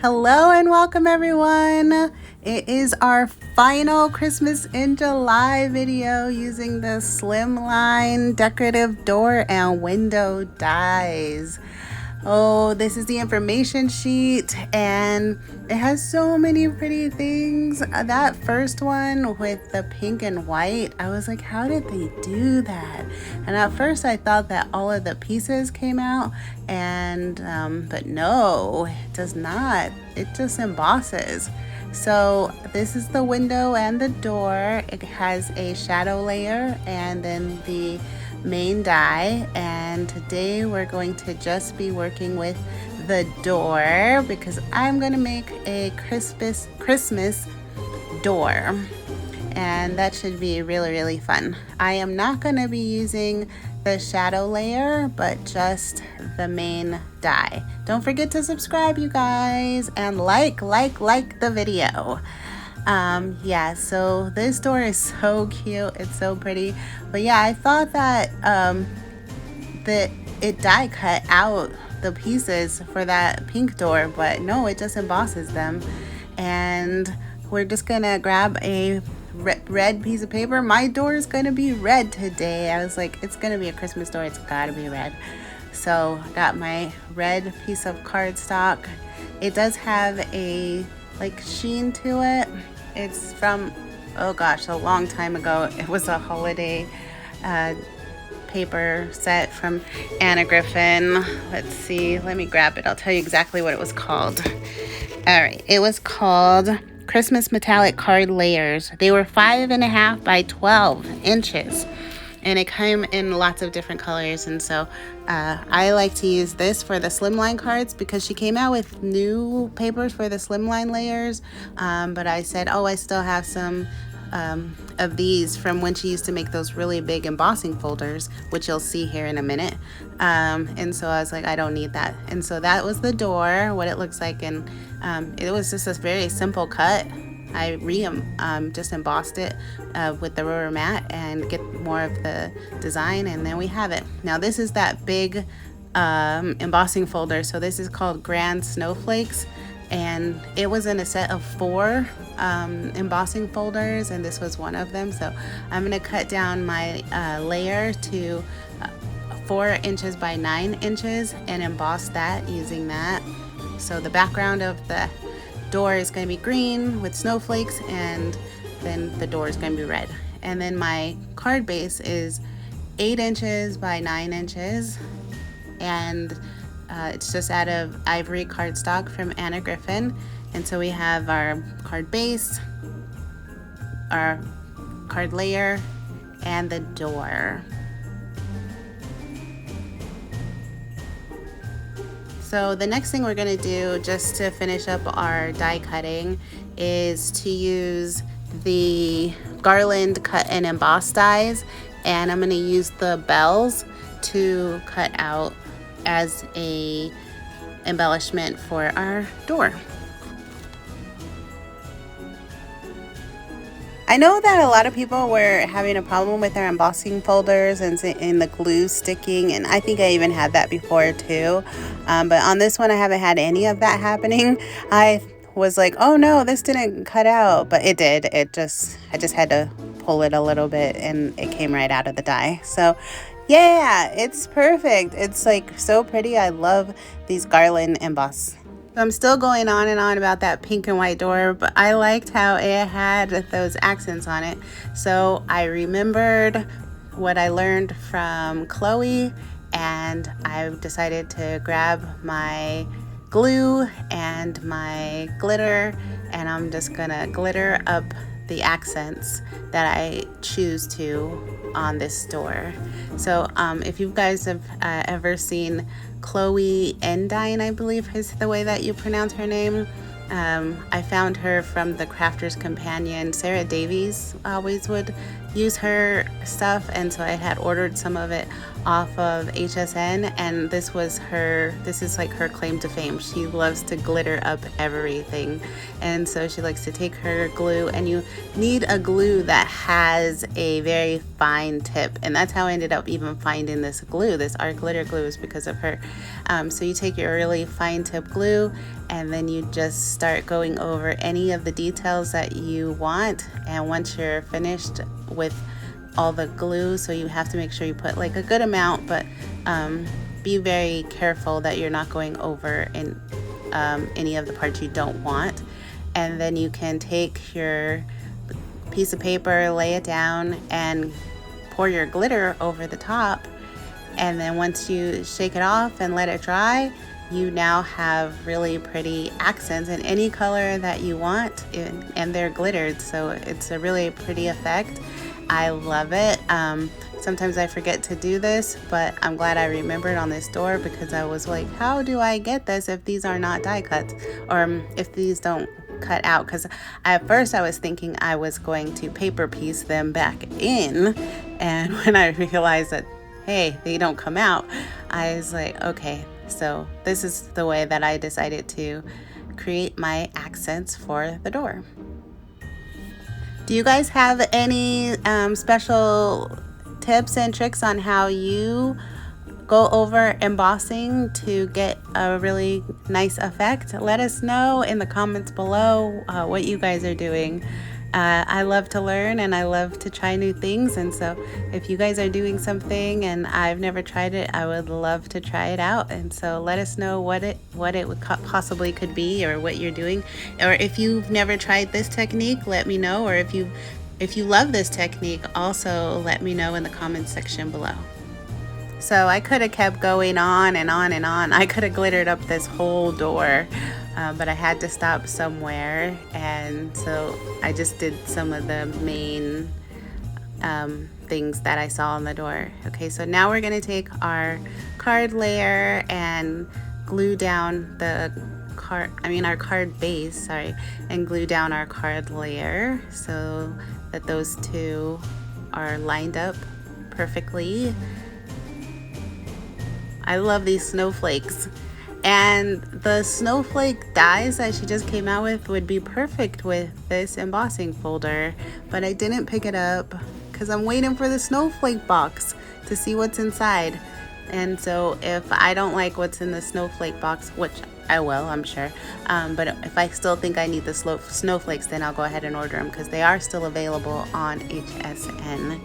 Hello and welcome everyone. It is our final Christmas in July video using the Slimline decorative door and window dies. Oh, this is the information sheet and it has so many pretty things. That first one with the pink and white, I was like, how did they do that? And at first I thought that all of the pieces came out but no, it does not. It just embosses. So this is the window and the door. It has a shadow layer and then the main die, and today we're going to just be working with the door because I'm going to make a Christmas door, and that should be really fun. I am not going to be using the shadow layer but just the main die. Don't forget to subscribe, you guys, and like the video. Yeah, so this door is so cute. It's so pretty. But yeah, I thought that it die cut out the pieces for that pink door, but no, it just embosses them. And we're just gonna grab a red piece of paper. My door is gonna be red today. I was like, it's gonna be a Christmas door, it's gotta be red. So I got my red piece of cardstock. It does have a sheen to it. It's from, oh gosh, a long time ago. It was a holiday paper set from Anna Griffin. Let's see, let me grab it. I'll tell you exactly what it was called. All right, it was called Christmas Metallic Card Layers. They were 5.5 by 12 inches. And it came in lots of different colors, and so I like to use this for the slimline cards because she came out with new papers for the slimline layers, but I said, oh, I still have some of these from when she used to make those really big embossing folders, which you'll see here in a minute, and so I was like, I don't need that. And so that was the door, what it looks like, and it was just a very simple cut. I just embossed it with the rubber mat and get more of the design, and then we have it. Now this is that big embossing folder, so this is called Grand Snowflakes, and it was in a set of 4 embossing folders, and this was one of them. So I'm going to cut down my layer to 4 inches by 9 inches and emboss that using that. So the background of the door is going to be green with snowflakes, and then the door is going to be red. And then my card base is 8 inches by 9 inches, and it's just out of ivory cardstock from Anna Griffin. And so we have our card base, our card layer, and the door. So the next thing we're going to do, just to finish up our die cutting, is to use the Garland cut and emboss dies, and I'm going to use the bells to cut out as a embellishment for our door. I know that a lot of people were having a problem with their embossing folders and the glue sticking, and I think I even had that before too. But on this one, I haven't had any of that happening. I was like, oh no, this didn't cut out, but it did. I just had to pull it a little bit and it came right out of the die. So yeah, it's perfect. It's like so pretty. I love these Garland emboss. I'm still going on and on about that pink and white door, but I liked how it had those accents on it. So I remembered what I learned from Chloe, and I decided to grab my glue and my glitter, and I'm just gonna glitter up the accents that I choose to on this door. So if you guys have ever seen Chloe Endine, I believe is the way that you pronounce her name. I found her from the Crafter's Companion. Sarah Davies always would use her stuff, and so I had ordered some of it off of HSN, and this is like her claim to fame. She loves to glitter up everything, and so she likes to take her glue, and you need a glue that has a very fine tip, and that's how I ended up even finding this glue. This art glitter glue is because of her. So you take your really fine tip glue, and then you just start going over any of the details that you want, and once you're finished with all the glue, so you have to make sure you put like a good amount, but be very careful that you're not going over in any of the parts you don't want. And then you can take your piece of paper, lay it down, and pour your glitter over the top, and then once you shake it off and let it dry, you now have really pretty accents in any color that you want, and they're glittered, so it's a really pretty effect. I love it. Sometimes I forget to do this, but I'm glad I remembered on this door, because I was like, how do I get this if these are not die cuts, or if these don't cut out? Because at first I was thinking I was going to paper piece them back in, and when I realized that, hey, they don't come out, I was like, okay, so this is the way that I decided to create my accents for the door. Do you guys have any special tips and tricks on how you go over embossing to get a really nice effect? Let us know in the comments below what you guys are doing. I love to learn, and I love to try new things, and so if you guys are doing something and I've never tried it, I would love to try it out. And so let us know what it would possibly could be, or what you're doing, or if you've never tried this technique, let me know, or if you love this technique, also let me know in the comments section below. So I could have kept going on and on and on. I could have glittered up this whole door, but I had to stop somewhere, and so I just did some of the main things that I saw on the door. Okay, so now we're gonna take our card layer and glue down our card base, and glue down our card layer so that those two are lined up perfectly. I love these snowflakes, and the snowflake dies that she just came out with would be perfect with this embossing folder, but I didn't pick it up because I'm waiting for the snowflake box to see what's inside. And so if I don't like what's in the snowflake box, which I will, I'm sure, but if I still think I need the snowflakes, then I'll go ahead and order them, because they are still available on HSN.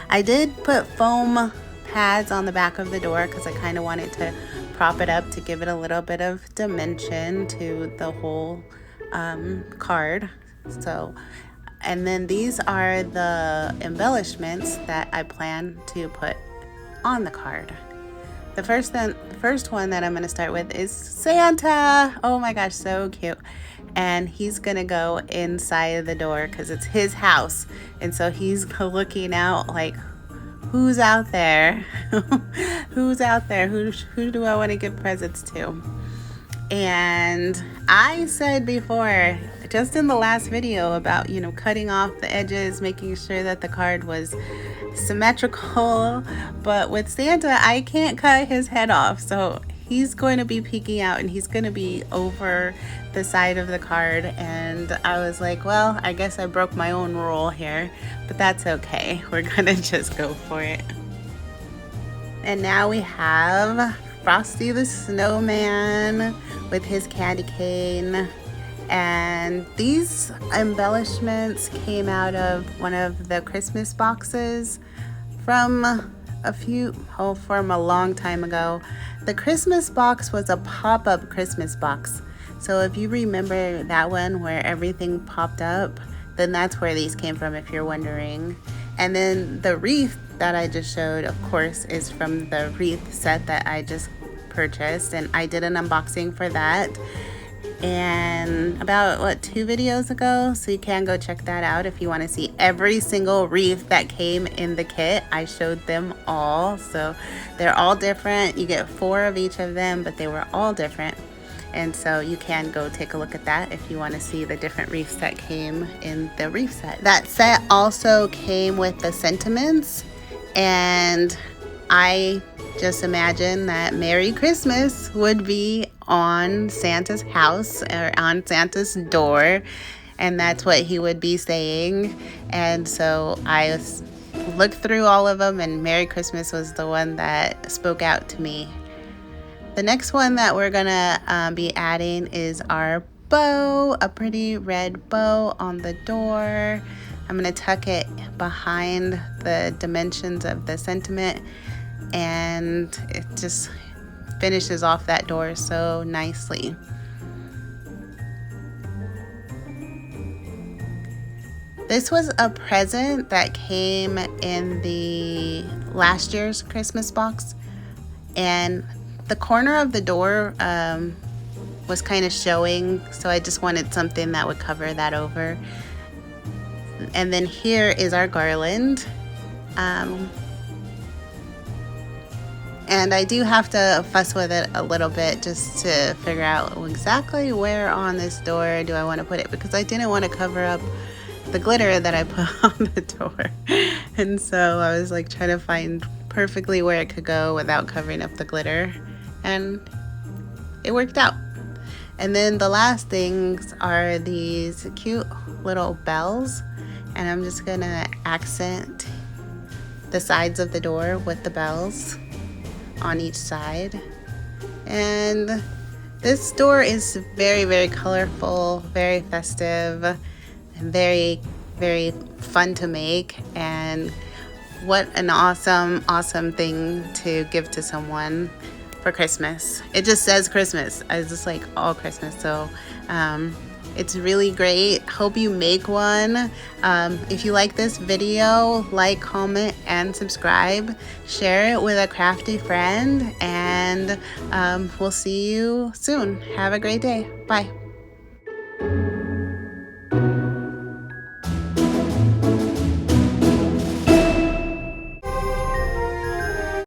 I did put foam pads on the back of the door because I kind of wanted to prop it up to give it a little bit of dimension to the whole card. So, and then these are the embellishments that I plan to put on the card. The first one that I'm going to start with is Santa. Oh my gosh, so cute. And he's going to go inside the door because it's his house, and so he's looking out like, who's out there? Who's out there? Who do I want to give presents to? And I said before, just in the last video, about, cutting off the edges, making sure that the card was symmetrical. But with Santa, I can't cut his head off. So he's going to be peeking out, and he's going to be over the side of the card. And I was like, well, I guess I broke my own rule here, but that's okay. We're gonna just go for it. And now we have Frosty the Snowman with his candy cane. And these embellishments came out of one of the Christmas boxes from a long time ago. The Christmas box was a pop-up Christmas box. So if you remember that one where everything popped up, then that's where these came from, if you're wondering. And then the wreath that I just showed, of course, is from the wreath set that I just purchased, and I did an unboxing for that, and about 2 videos ago, so you can go check that out if you want to see every single wreath that came in the kit. I showed them all, so they're all different. You get 4 of each of them, but they were all different. And so you can go take a look at that if you want to see the different wreaths that came in the wreath set. That set also came with the sentiments, and I just imagine that Merry Christmas would be on Santa's house or on Santa's door, and that's what he would be saying. And so I looked through all of them, and Merry Christmas was the one that spoke out to me. The next one that we're gonna be adding is our bow, a pretty red bow on the door. I'm gonna tuck it behind the dimensions of the sentiment, and it just finishes off that door so nicely. This was a present that came in the last year's Christmas box, and the corner of the door was kind of showing, so I just wanted something that would cover that over. And then here is our garland. And I do have to fuss with it a little bit just to figure out exactly where on this door do I want to put it, because I didn't want to cover up the glitter that I put on the door. And so I was like trying to find perfectly where it could go without covering up the glitter, and it worked out. And then the last things are these cute little bells, and I'm just gonna accent the sides of the door with the bells on each side. And this door is very, very colorful, very festive, and very, very fun to make. And what an awesome thing to give to someone for Christmas. It just says Christmas. It's just like all Christmas. So it's really great. Hope you make one. If you like this video, like, comment, and subscribe. Share it with a crafty friend, and we'll see you soon. Have a great day. Bye.